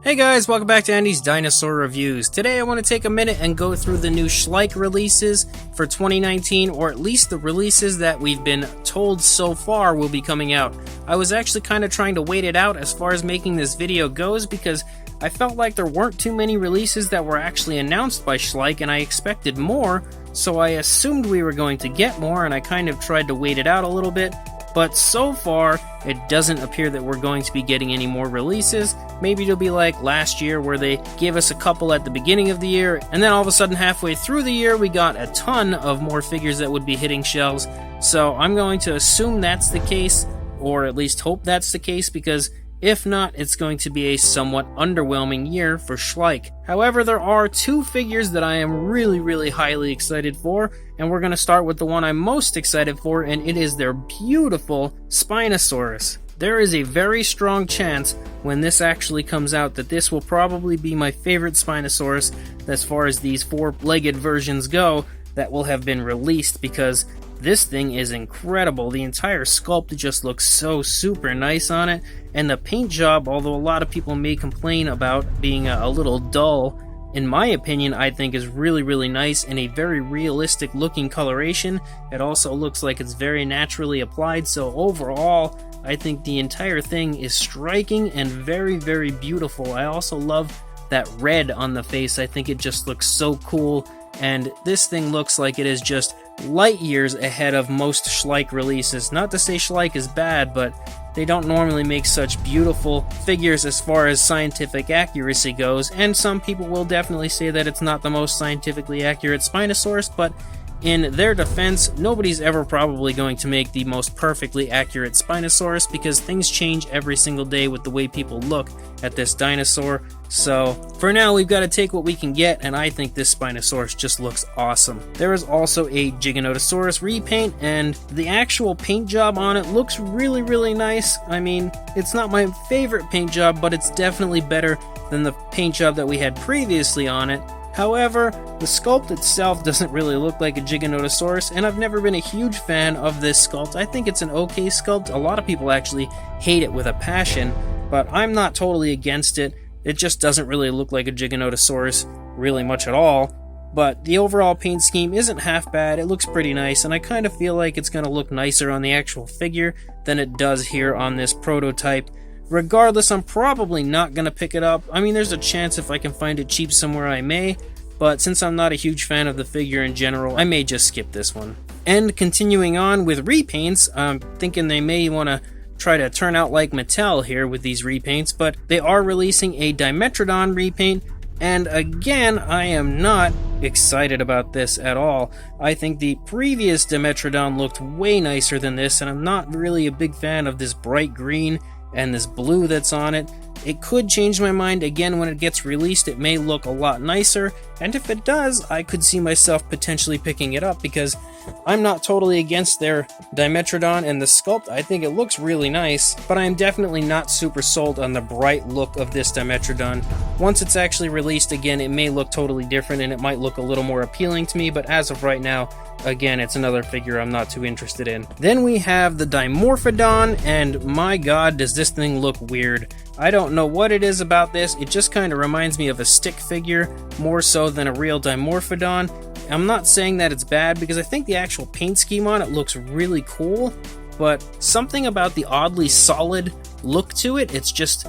Hey guys, welcome back to Andy's Dinosaur Reviews. Today I want to take a minute and go through the new Schleich releases for 2019, or at least the releases that we've been told so far will be coming out. I was actually kind of trying to wait it out as far as making this video goes because I felt like there weren't too many releases that were actually announced by Schleich and I expected more, so I assumed we were going to get more and I kind of tried to wait it out a little bit. But so far, it doesn't appear that we're going to be getting any more releases. Maybe it'll be like last year where they gave us a couple at the beginning of the year, and then all of a sudden halfway through the year we got a ton of more figures that would be hitting shelves. So I'm going to assume that's the case, or at least hope that's the case, because if not, it's going to be a somewhat underwhelming year for Schleich. However, there are two figures that I am really highly excited for, and we're going to start with the one I'm most excited for, and it is their beautiful Spinosaurus. There is a very strong chance when this actually comes out that this will probably be my favorite Spinosaurus as far as these four-legged versions go that will have been released, because this thing is incredible. The entire sculpt just looks so super nice on it, and the paint job, although a lot of people may complain about being a little dull, in my opinion, I think is really nice and a very realistic looking coloration. It also looks like it's very naturally applied, so overall, I think the entire thing is striking and very beautiful. I also love that red on the face. I think it just looks so cool, and this thing looks like it is just light years ahead of most Schleich releases. Not to say Schleich is bad, but they don't normally make such beautiful figures as far as scientific accuracy goes, and some people will definitely say that it's not the most scientifically accurate Spinosaurus, but in their defense, nobody's ever probably going to make the most perfectly accurate Spinosaurus because things change every single day with the way people look at this dinosaur. So for now, we've got to take what we can get, and I think this Spinosaurus just looks awesome. There is also a Giganotosaurus repaint, and the actual paint job on it looks really nice. I mean, it's not my favorite paint job, but it's definitely better than the paint job that we had previously on it. However, the sculpt itself doesn't really look like a Giganotosaurus, and I've never been a huge fan of this sculpt. I think it's an okay sculpt. A lot of people actually hate it with a passion, but I'm not totally against it. It just doesn't really look like a Giganotosaurus really much at all. But the overall paint scheme isn't half bad. It looks pretty nice, and I kind of feel like it's going to look nicer on the actual figure than it does here on this prototype. Regardless, I'm probably not going to pick it up. I mean, there's a chance if I can find it cheap somewhere I may, but since I'm not a huge fan of the figure in general, I may just skip this one. And continuing on with repaints, I'm thinking they may want to try to turn out like Mattel here with these repaints, but they are releasing a Dimetrodon repaint, and again, I am not excited about this at all. I think the previous Dimetrodon looked way nicer than this, and I'm not really a big fan of this bright green and this blue that's on it. It could change my mind again when it gets released. It may look a lot nicer, and if it does, I could see myself potentially picking it up because I'm not totally against their Dimetrodon and the sculpt. I think it looks really nice, but I am definitely not super sold on the bright look of this Dimetrodon. Once it's actually released again, it may look totally different and it might look a little more appealing to me, but as of right now, again, it's another figure I'm not too interested in. Then we have the Dimorphic, and my god, does this thing look weird. I don't know what it is about this. It just kind of reminds me of a stick figure more so than a real Dimorphodon. I'm not saying that it's bad because I think the actual paint scheme on it looks really cool, but something about the oddly solid look to it, it just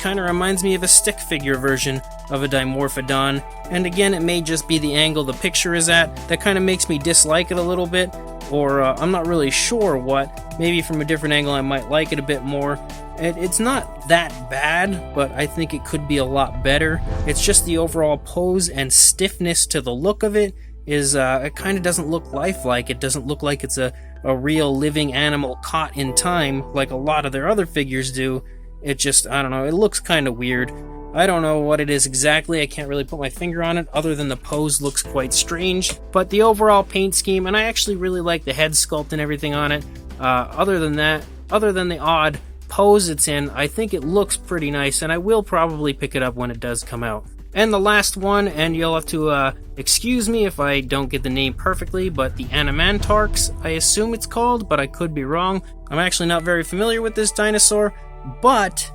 kind of reminds me of a stick figure version of a Dimorphodon. And again, it may just be the angle the picture is at that kind of makes me dislike it a little bit, or I'm not really sure what. Maybe from a different angle I might like it a bit more. It's not that bad, but I think it could be a lot better. It's just the overall pose and stiffness to the look of it is, it kind of doesn't look lifelike. It doesn't look like it's a real living animal caught in time like a lot of their other figures do. It just, I don't know, it looks kind of weird. I don't know what it is exactly. I can't really put my finger on it other than the pose looks quite strange. But the overall paint scheme, and I actually really like the head sculpt and everything on it. Other than that, other than the odd pose it's in, I think it looks pretty nice, and I will probably pick it up when it does come out. And the last one, and you'll have to excuse me if I don't get the name perfectly, but the Animantarx, I assume it's called, but I could be wrong. I'm actually not very familiar with this dinosaur, but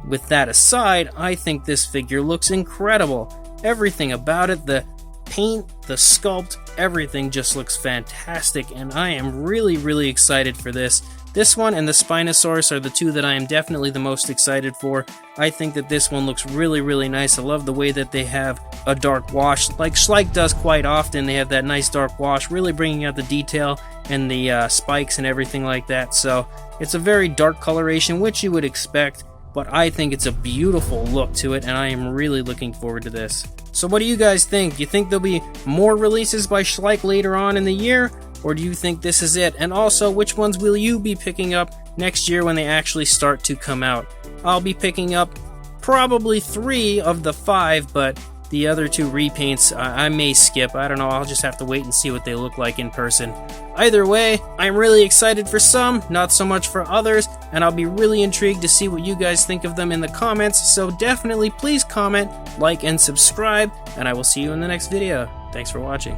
with that aside, I think this figure looks incredible. Everything about it, the paint, the sculpt, everything just looks fantastic, and I am really excited for this. This one and the Spinosaurus are the two that I am definitely the most excited for. I think that this one looks really nice. I love the way that they have a dark wash, like Schleich does quite often. They have that nice dark wash, really bringing out the detail and the spikes and everything like that. So it's a very dark coloration, which you would expect, but I think it's a beautiful look to it, and I am really looking forward to this. So what do you guys think? Do you think there'll be more releases by Schleich later on in the year? Or do you think this is it? And also, which ones will you be picking up next year when they actually start to come out? I'll be picking up probably 3 of the 5, but the other 2 repaints I may skip. I don't know, I'll just have to wait and see what they look like in person. Either way, I'm really excited for some, not so much for others, and I'll be really intrigued to see what you guys think of them in the comments, so definitely please comment, like, and subscribe, and I will see you in the next video. Thanks for watching.